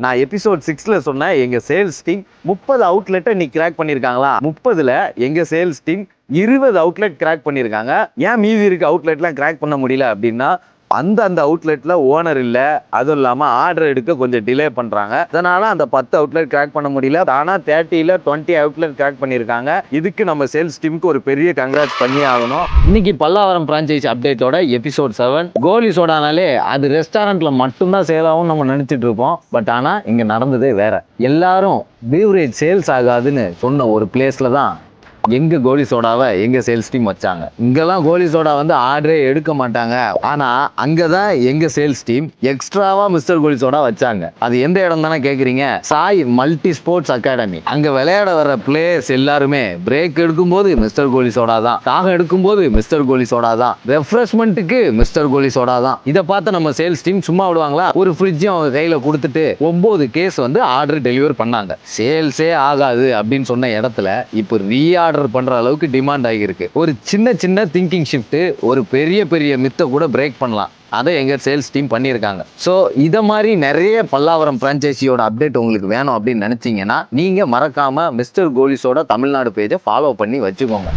நான் எபிசோட் 6ல சொன்னேன் எங்க சேல்ஸ் டீம் 30 அவுட்லெட்டை நீ கிராக் பண்ணியிருக்காங்களா, 30ல எங்க சேல்ஸ் டீம் 20 அவுட்லெட் கிராக் பண்ணியிருக்காங்க. ஏன் மீதி இருக்க அவுட்லெட்லாம் கிராக் பண்ண முடியல அப்படின்னா, அந்த அவுட்லெட்ல ஓனர் இல்ல, அதுவும் இல்லாம ஆர்டர் எடுக்க கொஞ்சம் டிலே பண்றாங்க. அதனால அந்த 10 அவுட்லெட் கிராக் பண்ண முடியல. ஆனா 30ல 20 அவுட்லெட் கிராக் பண்ணியிருக்காங்க. இதுக்கு நம்ம சேல்ஸ் டீமுக்கு ஒரு பெரிய கங்க்ராட்ஸ் பண்ணி ஆகணும். இன்னைக்கு பல்லாவரம் பிரான்ச்சைஸ் அப்டேட்டோட எபிசோட் 7. கோலி சோடானாலே அது ரெஸ்டாரண்ட்ல மட்டும்தான் சேல் ஆகும் நம்ம நினைச்சிட்டு இருப்போம். பட் ஆனா இங்க நடந்ததே வேற. எல்லாரும் பீவரேஜ் சேல்ஸ் ஆகாதுன்னு சொன்ன ஒரு பிளேஸ்ல தான் எங்க கோலி சோடாவை எங்க சேல்ஸ் டீம் வச்சாங்க. இங்கெல்லாம் கோலி சோடா வந்து ஆர்டரே எடுக்க மாட்டாங்க. ஆனா அங்கதான் எங்க சேல்ஸ் டீம் எக்ஸ்ட்ராவா மிஸ்டர் கோலி சோடா வச்சாங்க. அது எந்த இடம் தானே கேக்குறீங்க? Sai multi sports academy. அங்க விளையாட வர பிளேயர்ஸ் எல்லாருமே பிரேக் எடுக்கும்போது மிஸ்டர் கோலி சோடா தான், தாகம் எடுக்கும்போது மிஸ்டர் கோலி சோடா தான், ரெஃப்ரெஷ்மெண்ட்டுக்கு மிஸ்டர் கோலி சோடா தான். இதை பார்த்து நம்ம சேல்ஸ் டீம் சும்மா விடுவாங்களா? ஒரு ஃப்ரிட்ஜும் அவங்க கையில கொடுத்துட்டு 9 கேஸ் வந்து ஆர்டர் டெலிவர் பண்ணாங்க. சேல்ஸே ஆகாது அப்படின்னு சொன்ன இடத்துல இப்போ ரீஆர்டர் பண்ற அளவுக்கு டிமாண்ட் ஆகியிருக்கு. ஒரு சின்ன திங்கிங் ஷிஃப்ட் ஒரு பெரிய மித்தை கூட பிரேக் பண்ணலாம். அதை எங்க சேல்ஸ் டீம் பண்ணியிருக்காங்க. ஸோ இதை மாதிரி நிறைய பல்லாவரம் பிரான்ச்சைசியோட அப்டேட் உங்களுக்கு வேணும் அப்படின்னு நினைச்சீங்கன்னா நீங்க மறக்காம மிஸ்டர் கோலிஸோட தமிழ்நாடு பேஜை ஃபாலோ பண்ணி வச்சுக்கோங்க.